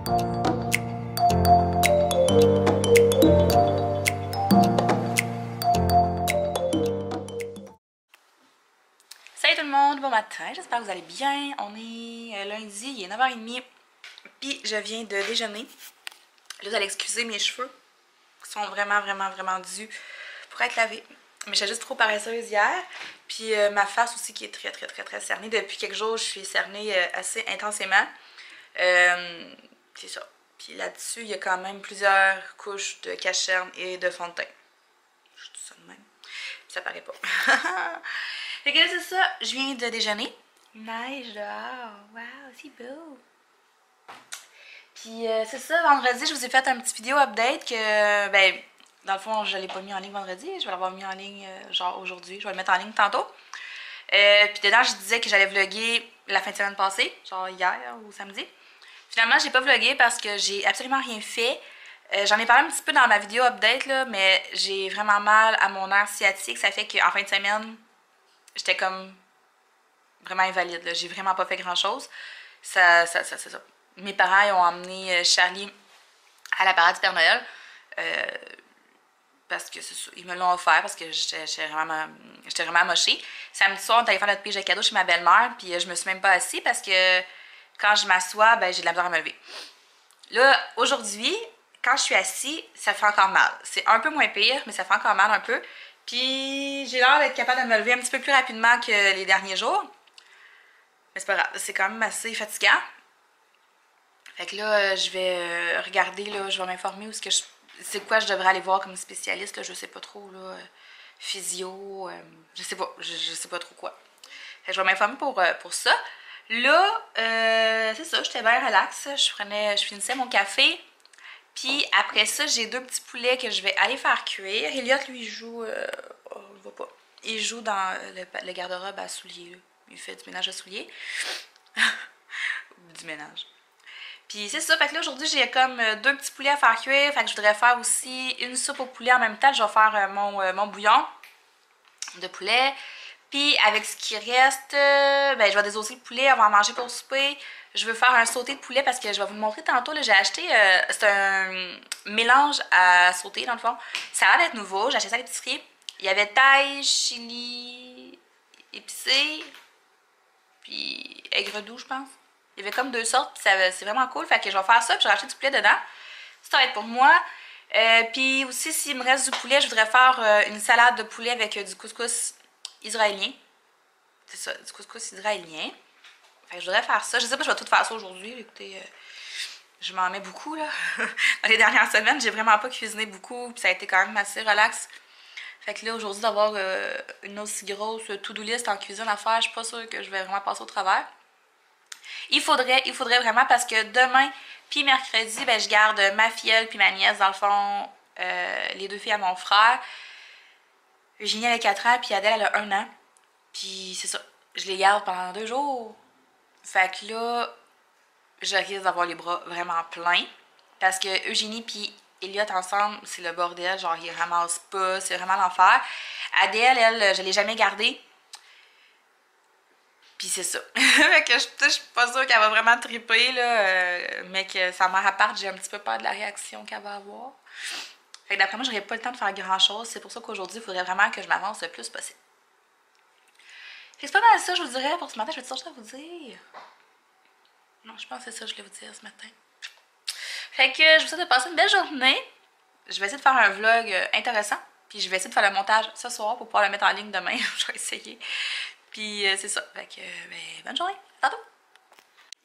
Salut tout le monde, bon matin, j'espère que vous allez bien. On est lundi, il est 9h30, puis je viens de déjeuner. Là, vous allez excuser mes cheveux, qui sont vraiment dus pour être lavés. Mais j'étais juste trop paresseuse hier, puis ma face aussi qui est très cernée. Depuis quelques jours, je suis cernée assez intensément. C'est ça. Puis là-dessus, il y a quand même plusieurs couches de cache-cerne et de fond de teint. Je dis ça de même. Ça paraît pas. Fait que là, c'est ça, je viens de déjeuner. Neige dehors, wow, c'est beau. Puis c'est ça, vendredi, je vous ai fait un petit vidéo update que, ben, dans le fond, je l'ai pas mis en ligne vendredi. Je vais l'avoir mis en ligne, genre aujourd'hui. Je vais le mettre en ligne tantôt. Puis dedans, je disais que j'allais vlogger la fin de semaine passée, genre hier ou samedi. Finalement, j'ai pas vlogué parce que j'ai absolument rien fait. J'en ai parlé un petit peu dans ma vidéo update, là, mais j'ai vraiment mal à mon nerf sciatique. Ça fait qu'en fin de semaine, j'étais comme vraiment invalide. J'ai vraiment pas fait grand-chose. C'est ça. Mes parents ils ont emmené Charlie à la parade du Père Noël. Parce que c'est ça, ils me l'ont offert parce que j'étais vraiment amochée. Samedi soir, on est allé faire notre pige de cadeau chez ma belle-mère, puis je me suis même pas assise parce que quand je m'assois, ben, j'ai de la misère à me lever. Là, aujourd'hui, quand je suis assise, ça fait encore mal. C'est un peu moins pire, mais ça fait encore mal un peu. Puis j'ai l'air d'être capable de me lever un petit peu plus rapidement que les derniers jours. Mais c'est pas grave, c'est quand même assez fatigant. Fait que là, je vais regarder, là, je vais m'informer où c'est quoi je devrais aller voir comme spécialiste, là, je sais pas trop, là, physio, je sais pas, je sais pas trop quoi. Fait que je vais m'informer pour ça. Là, c'est ça, j'étais bien relax, je finissais mon café. Puis après ça, j'ai deux petits poulets que je vais aller faire cuire. Elliot, lui, joue, oh, on le voit pas. Il joue dans le garde-robe à souliers, là. Il fait du ménage à souliers. Du ménage. Puis c'est ça, fait que là aujourd'hui j'ai comme deux petits poulets à faire cuire, fait que je voudrais faire aussi une soupe au poulet en même temps. Je vais faire mon bouillon de poulet. Puis avec ce qui reste, ben je vais désosser le poulet, on va en manger pour le souper. Je veux faire un sauté de poulet parce que je vais vous le montrer tantôt. J'ai acheté, c'est un mélange à sauter dans le fond. Ça a l'air d'être nouveau, j'ai acheté ça à l'épicerie. Il y avait thaï, chili, épicé, puis aigre doux je pense. Il y avait comme deux sortes, puis c'est vraiment cool. Fait que je vais faire ça, puis je vais racheter du poulet dedans. Ça va être pour moi. Puis aussi, s'il me reste du poulet, je voudrais faire une salade de poulet avec du couscous israélien. C'est ça, du couscous israélien. Fait que je voudrais faire ça. Je sais pas, je vais tout faire ça aujourd'hui. Écoutez, je m'en mets beaucoup, là. Dans les dernières semaines, j'ai vraiment pas cuisiné beaucoup, puis ça a été quand même assez relax. Fait que là, aujourd'hui, d'avoir une aussi grosse to-do list en cuisine à faire, je suis pas sûre que je vais vraiment passer au travers. Il faudrait vraiment parce que demain puis mercredi, ben, je garde ma filleule puis ma nièce, dans le fond, les deux filles à mon frère. Eugénie elle a 4 ans puis Adèle elle a 1 an. Puis c'est ça, je les garde pendant 2 jours. Fait que là, je risque d'avoir les bras vraiment pleins. Parce que Eugénie puis Elliot ensemble, c'est le bordel, genre ils ramassent pas, c'est vraiment l'enfer. Adèle, elle, je l'ai jamais gardée. Puis c'est ça. Fait que je suis pas sûre qu'elle va vraiment triper, là, mais que sa mère à part, j'ai un petit peu peur de la réaction qu'elle va avoir. Fait que d'après moi, j'aurais pas le temps de faire grand chose. C'est pour ça qu'aujourd'hui, il faudrait vraiment que je m'avance le plus possible. Fait que c'est pas mal ça, je vous dirais, pour ce matin. Je vais te sortir à vous dire. Non, je pense que c'est ça que je voulais vous dire ce matin. Fait que je vous souhaite de passer une belle journée. Je vais essayer de faire un vlog intéressant. Puis je vais essayer de faire le montage ce soir pour pouvoir le mettre en ligne demain. Je vais essayer. Puis c'est ça. Fait que, ben, bonne journée. À tantôt.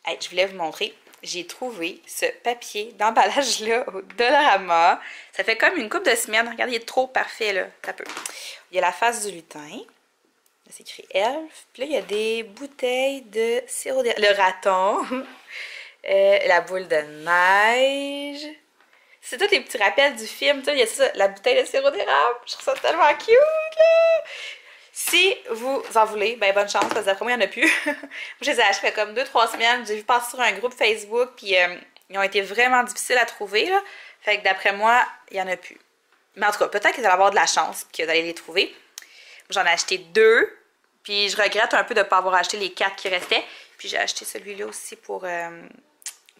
Hey, je voulais vous montrer. J'ai trouvé ce papier d'emballage-là au Dollarama. Ça fait comme une couple de semaines. Regardez, il est trop parfait, là. Ça peut. Il y a la face du lutin. Là, c'est écrit Elf. Puis là, il y a des bouteilles de sirop d'érable. Le raton. La boule de neige. C'est tous les petits rappels du film. Il y a ça, la bouteille de sirop d'érable. Je trouve ça tellement cute, là. Si vous en voulez, ben bonne chance, parce que d'après moi, il n'y en a plus. Moi, je les ai achetés comme 2-3 semaines. J'ai vu passer sur un groupe Facebook, puis ils ont été vraiment difficiles à trouver, là. Fait que d'après moi, il n'y en a plus. Mais en tout cas, peut-être que vous allez avoir de la chance, puis que vous allez les trouver. J'en ai acheté 2, puis je regrette un peu de ne pas avoir acheté les 4 qui restaient. Puis j'ai acheté celui-là aussi pour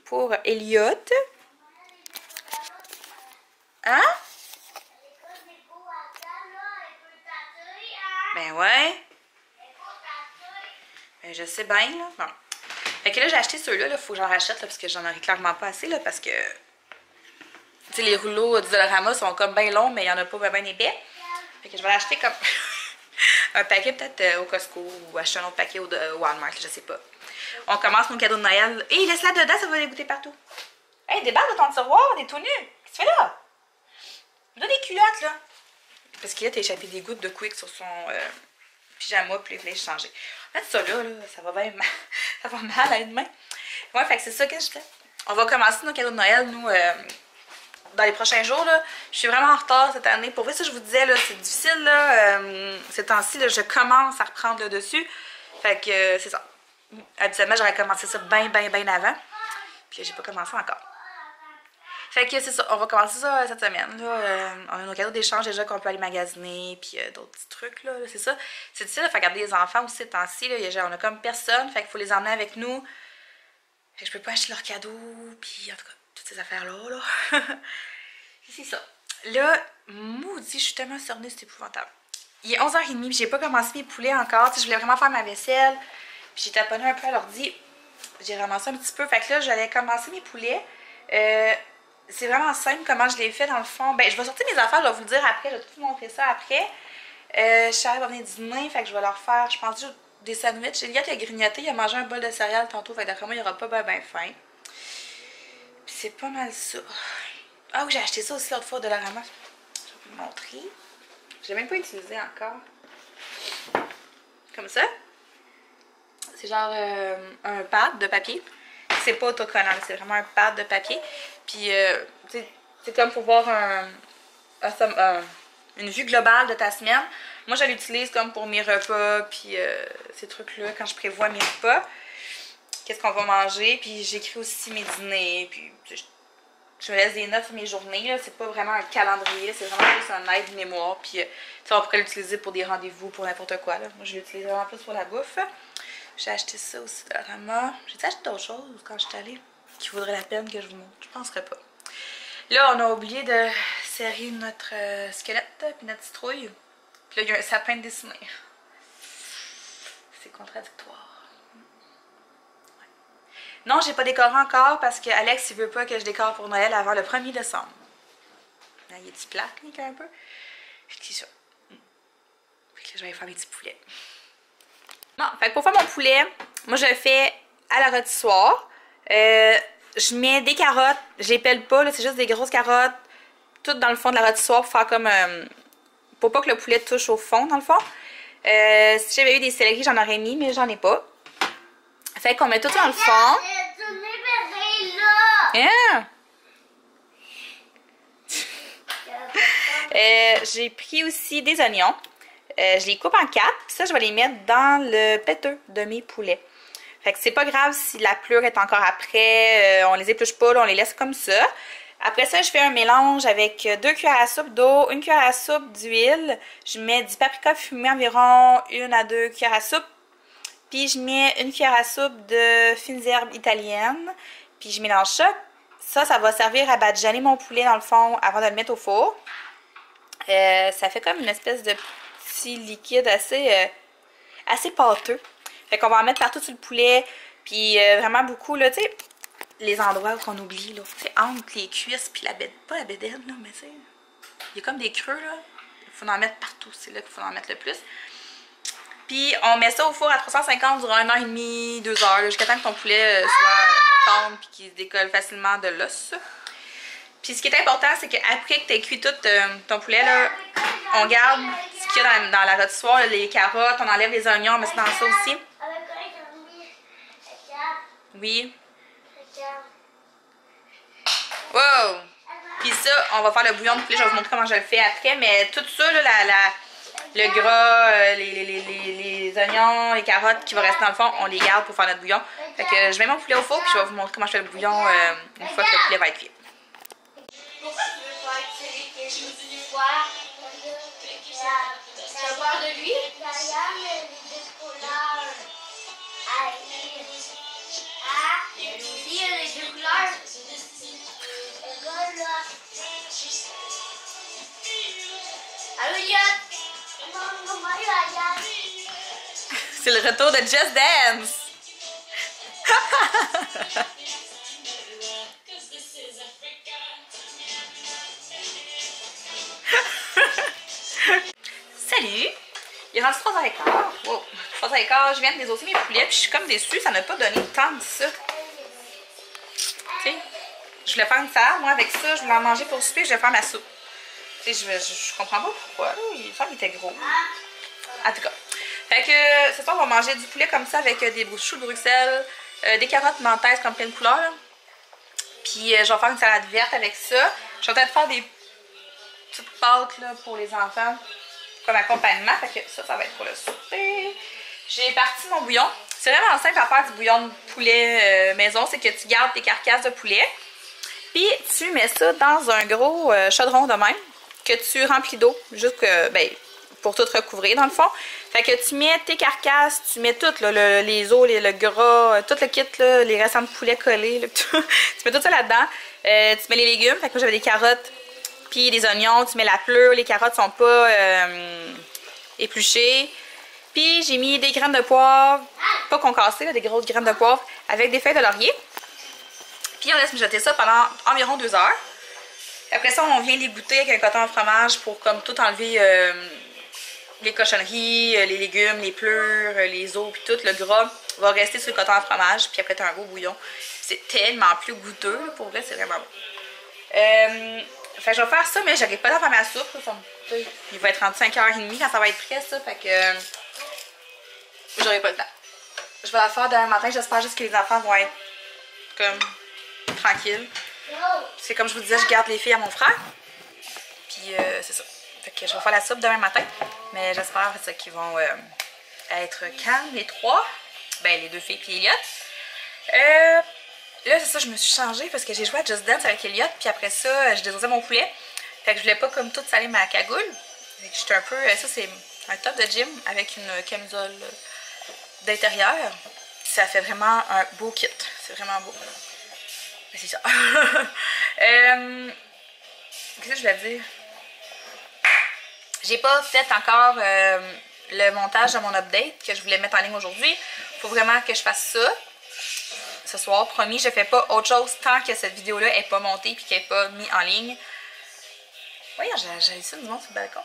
pour Elliot. Hein? Ben ouais. Ben je sais bien, là. Bon. Fait que là, j'ai acheté ceux-là, il faut que j'en rachète, là, parce que j'en aurais clairement pas assez, là, parce que... Tu sais, les rouleaux du Dollarama sont comme bien longs, mais il y en a pas bien épais. Fait que je vais l'acheter comme... un paquet peut-être au Costco, ou acheter un autre paquet au Walmart, je sais pas. On commence nos cadeaux de Noël. Hé, laisse-la dedans, ça va dégoûter partout. Hey, débarque de ton tiroir, t'es tout nu. Qu'est-ce que tu fais là? Là, des culottes, là. Parce qu'il a échappé des gouttes de Quick sur son pyjama, puis il fallait changer. En fait, ça là, ça va bien mal. Ça va mal à une main. Ouais, fait que c'est ça que je fais. On va commencer nos cadeaux de Noël, nous, dans les prochains jours, là. Je suis vraiment en retard cette année. Pour vrai, ça, je vous disais, là, c'est difficile, là. Ces temps-ci, là, je commence à reprendre le dessus. Fait que c'est ça. Habituellement, j'aurais commencé ça bien avant. Puis j'ai pas commencé encore. Fait que c'est ça, on va commencer ça cette semaine. Là. On a nos cadeaux d'échange déjà qu'on peut aller magasiner, puis d'autres petits trucs, là, c'est ça. C'est difficile de faire garder les enfants aussi ces temps-ci. On a comme personne, fait qu'il faut les emmener avec nous. Fait que je peux pas acheter leurs cadeaux, puis en tout cas, toutes ces affaires-là. Là. C'est ça. Là, maudit, je suis tellement cernée, c'est épouvantable. Il est 11h30, puis j'ai pas commencé mes poulets encore. T'sais, je voulais vraiment faire ma vaisselle, puis j'ai taponné un peu à l'ordi. J'ai ramassé un petit peu, fait que là, j'allais commencer mes poulets. C'est vraiment simple comment je l'ai fait dans le fond. Ben, je vais sortir mes affaires, je vais vous le dire après, je vais tout vous montrer ça après. Charles va venir dîner, fait que je vais leur faire, je pense, des sandwichs. Elliot a grignoté, il a mangé un bol de céréales tantôt, fait que d'après moi, il aura pas bien faim. Puis c'est pas mal ça. Ah oui, j'ai acheté ça aussi l'autre fois de la ramasse. Je vais vous le montrer. Je l'ai même pas utilisé encore. Comme ça. C'est genre un pad de papier. C'est pas autocollant, c'est vraiment un pad de papier. Puis, c'est comme pour voir une vue globale de ta semaine. Moi, je l'utilise comme pour mes repas, puis ces trucs-là, quand je prévois mes repas. Qu'est-ce qu'on va manger, puis j'écris aussi mes dîners, puis je me laisse des notes sur mes journées. C'est pas vraiment un calendrier, c'est vraiment plus un aide-mémoire. Puis, on pourrait l'utiliser pour des rendez-vous, pour n'importe quoi. Là. Moi, je l'utilise vraiment plus pour la bouffe. J'ai acheté ça aussi de la Rama. J'ai acheté d'autres choses quand je suis allée qui vaudrait la peine que je vous montre. Je penserais pas. Là, on a oublié de serrer notre squelette puis notre citrouille. Puis là, il y a un sapin dessiné. C'est contradictoire. Ouais. Non, j'ai pas décoré encore parce que Alex, il veut pas que je décore pour Noël avant le 1er décembre. Là, il est petit plaque, un peu. Fait que c'est ça. Fait que là, je vais aller faire mes petits poulets. Non, fait que pour faire mon poulet, moi je le fais à la rôtissoire. Je mets des carottes, je les pèle pas, c'est juste des grosses carottes, toutes dans le fond de la rôtissoire pour faire comme... pour pas que le poulet touche au fond, dans le fond. Si j'avais eu des céleris, j'en aurais mis, mais j'en ai pas. Fait qu'on met tout dans le fond. Yeah. J'ai pris aussi des oignons. Je les coupe en 4, puis ça, je vais les mettre dans le péteux de mes poulets. Fait que c'est pas grave si la pleure est encore après, on les épluche pas, là, on les laisse comme ça. Après ça, je fais un mélange avec 2 cuillères à soupe d'eau, 1 cuillère à soupe d'huile. Je mets du paprika fumé environ 1 à 2 cuillères à soupe. Puis je mets 1 cuillère à soupe de fines herbes italiennes. Puis je mélange ça. Ça va servir à badigeonner mon poulet dans le fond avant de le mettre au four. Ça fait comme une espèce de liquide assez pâteux. Fait qu'on va en mettre partout sur le poulet. Puis vraiment beaucoup, là, tu sais, les endroits qu'on oublie, là. C'est entre les cuisses puis pas la bédaine, là, mais tu sais, il y a comme des creux, là. Il faut en mettre partout. C'est là qu'il faut en mettre le plus. Puis on met ça au four à 350 durant 1h30, 2 heures, jusqu'à temps que ton poulet soit tendre puis qu'il se décolle facilement de l'os. Puis ce qui est important, c'est qu'après que tu aies cuit tout ton poulet, là, on garde ce qu'il y a dans la rôtissoire, là, les carottes, on enlève les oignons, on met ça dans ça aussi. Oui. Wow! Puis ça, on va faire le bouillon de poulet, je vais vous montrer comment je le fais après, mais tout ça, là, le gras, les oignons, les carottes qui vont rester dans le fond, on les garde pour faire notre bouillon. Fait que je mets mon poulet au four, puis je vais vous montrer comment je fais le bouillon une fois que le poulet va être cuit. Tu as peur de lui? Il y a les deux couleurs. C'est le retour de Just Dance! Salut! Il est rendu 3h15. Wow. 3h15, je viens de désosser mes poulets, puis je suis comme déçue, ça n'a pas donné tant de ça. Tu sais, je voulais faire une salade, moi avec ça, je voulais en manger pour souper, je vais faire ma soupe. Tu sais, je comprends pas pourquoi, là. Il semble qu'il était gros. En tout cas. Fait que ce soir, on va manger du poulet comme ça avec des choux de Bruxelles, des carottes mentaises comme plein de couleurs. Puis je vais faire une salade verte avec ça. Je vais peut-être faire des petites pâtes là, pour les enfants comme accompagnement. Fait que ça va être pour le souper. J'ai parti mon bouillon. C'est vraiment simple à faire du bouillon de poulet maison. C'est que tu gardes tes carcasses de poulet. Puis tu mets ça dans un gros chaudron de même que tu remplis d'eau. Juste que, ben, pour tout recouvrir dans le fond. Fait que tu mets tes carcasses, tu mets tout, là, les os, le gras, tout le kit, là, les restants de poulet collés. Là, tu mets tout ça là-dedans. Tu mets les légumes. Fait que moi j'avais des carottes puis des oignons. Tu mets la pleure. Les carottes sont pas épluchées. Puis j'ai mis des graines de poivre, pas concassées, là, des grosses graines de poivre avec des feuilles de laurier. Puis on laisse mijoter ça pendant environ 2 heures. Après ça, on vient l'égoutter avec un coton à fromage pour comme tout enlever les cochonneries, les légumes, les pleurs, les os, puis tout le gras va rester sur le coton à fromage. Puis après, tu as un beau bouillon. C'est tellement plus goûteux, là, pour vrai, c'est vraiment bon. Fait que je vais faire ça, mais j'arrive pas à faire ma soupe. Là, il va être rendu 5h30 quand ça va être prêt, ça. Fait que j'aurai pas le temps. Je vais la faire demain matin. J'espère juste que les enfants vont être comme tranquilles. C'est comme je vous disais, je garde les filles à mon frère. Puis c'est ça. Fait que je vais faire la soupe demain matin. Mais j'espère qu'ils vont être calmes, les trois. Ben, les 2 filles puis Elliot. Là, c'est ça, je me suis changée parce que j'ai joué à Just Dance avec Elliot. Puis après ça, je désosais mon poulet. Fait que je voulais pas comme tout saler ma cagoule. J'étais un peu... Ça, c'est un top de gym avec une camisole d'intérieur. Ça fait vraiment un beau kit. C'est vraiment beau. C'est ça. Qu'est-ce que je voulais dire? J'ai pas fait encore le montage de mon update que je voulais mettre en ligne aujourd'hui. Faut vraiment que je fasse ça ce soir. Promis, je fais pas autre chose tant que cette vidéo-là n'est pas montée et qu'elle n'est pas mise en ligne. Voyons, j'ai ça du monde sur le balcon.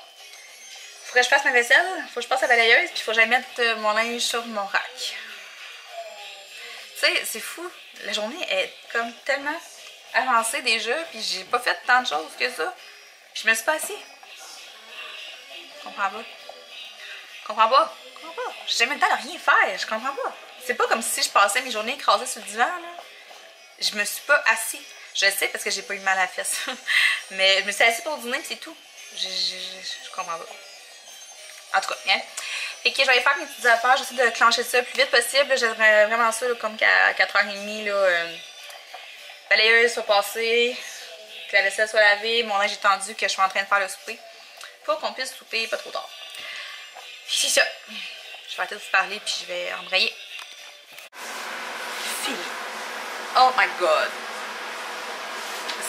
Faudrait que je fasse ma vaisselle. Faut que je passe à la balayeuse. Puis faut que j'aille mettre mon linge sur mon rack. Tu sais, c'est fou. La journée est comme tellement avancée déjà. Puis j'ai pas fait tant de choses que ça. Puis je me suis pas assise. Je comprends pas. Je comprends pas. Je comprends pas. J'ai jamais le temps de rien faire. Je comprends pas. C'est pas comme si je passais mes journées écrasées sur le divan, là. Je me suis pas assise. Je sais parce que j'ai pas eu mal à la fesse. Mais je me suis assise pour dîner, c'est tout. Je comprends pas. En tout cas, hein. Fait que je vais aller faire mes petites affaires. J'essaie de clencher ça le plus vite possible. J'aimerais vraiment ça, là, comme qu'à 4h30, là, balayeuse soit passée, que la vaisselle soit lavée, mon linge est tendu, que je suis en train de faire le souper. Pour qu'on puisse souper pas trop tard. C'est ça. Je vais arrêter de vous parler puis je vais embrayer. Fille. Oh my god.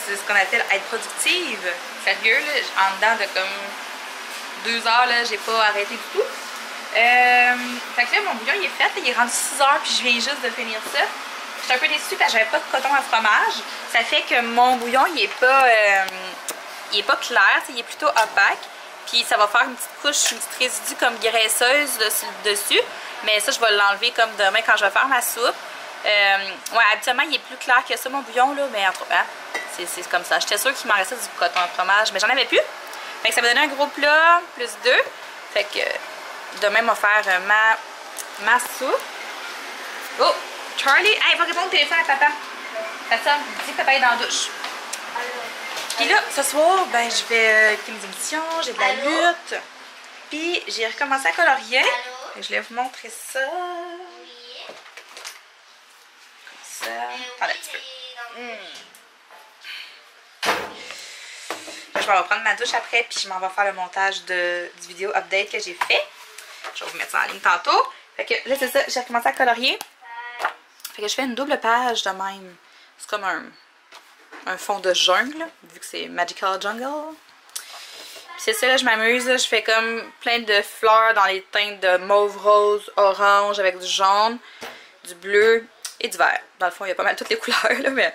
C'est ce qu'on appelle être productive. Sérieux, là, en dedans de comme 2 heures, là, j'ai pas arrêté du tout. Fait que là, mon bouillon il est fait, il est rendu 6 heures puis je viens juste de finir ça. J'étais un peu déçue parce que j'avais pas de coton à fromage. Ça fait que mon bouillon il est pas clair, il est plutôt opaque. Puis ça va faire une petite couche, une petite résidus comme graisseuse dessus. Mais ça, je vais l'enlever comme demain quand je vais faire ma soupe. Ouais, habituellement, il est plus clair que ça, mon bouillon, là. Mais entre hein, c'est comme ça. J'étais sûre qu'il m'en restait du coton à fromage, mais j'en avais plus. Fait que ça m'a donné un gros plat, plus 2. Fait que demain, on va faire ma soupe. Oh, Charlie, hey, va répondre au téléphone à papa. Fais ça, dis que papa est dans la douche. Puis là, ce soir, ben, je vais écouter mes émissions, j'ai de la lutte. Puis j'ai recommencé à colorier. Je vais vous montrer ça. Comme ça. Attendez un petit peu. Là, je vais reprendre ma douche après, puis je m'en vais faire le montage du vidéo update que j'ai fait. Je vais vous mettre ça en ligne tantôt. Fait que là, c'est ça, j'ai recommencé à colorier. Fait que je fais une double page de même. C'est comme un fond de jungle, vu que c'est Magical Jungle. Puis c'est ça, là, je m'amuse. Je fais comme plein de fleurs dans les teintes de mauve, rose, orange, avec du jaune, du bleu et du vert. Dans le fond, il y a pas mal toutes les couleurs, là, mais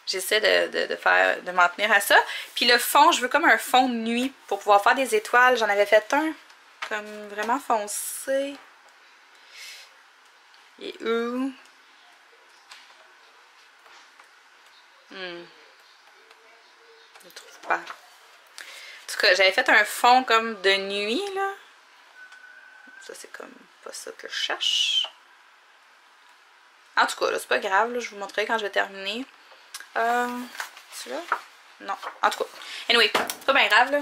j'essaie de m'en tenir à ça. Puis le fond, je veux comme un fond de nuit pour pouvoir faire des étoiles. J'en avais fait un comme vraiment foncé. Et où? Je ne trouve pas. En tout cas, j'avais fait un fond comme de nuit, là. Ça, c'est comme pas ça que je cherche. En tout cas, là, c'est pas grave, là, je vous montrerai quand je vais terminer. C'est là? Non. En tout cas. Anyway, c'est pas bien grave, là.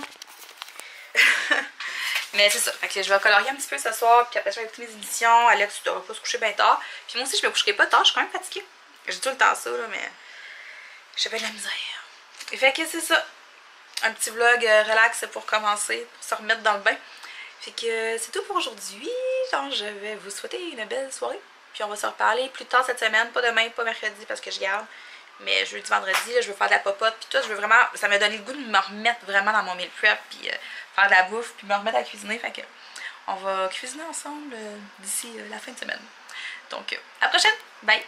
Mais c'est ça. Fait que je vais colorier un petit peu ce soir, puis après je vais écouter mes éditions. Alex, tu devras pas se coucher bien tard. Puis moi aussi, je me coucherai pas tard, je suis quand même fatiguée. J'ai tout le temps ça, là, mais j'avais de la misère. Et fait que c'est ça. Un petit vlog relax pour commencer, pour se remettre dans le bain. Fait que c'est tout pour aujourd'hui. Donc je vais vous souhaiter une belle soirée. Puis on va se reparler plus tard cette semaine. Pas demain, pas mercredi parce que je garde. Mais jeudi, vendredi, là, je veux faire de la popote. Puis tout, je veux vraiment. Ça m'a donné le goût de me remettre vraiment dans mon meal prep. Puis faire de la bouffe. Puis me remettre à cuisiner. Fait que on va cuisiner ensemble d'ici la fin de semaine. Donc à la prochaine. Bye!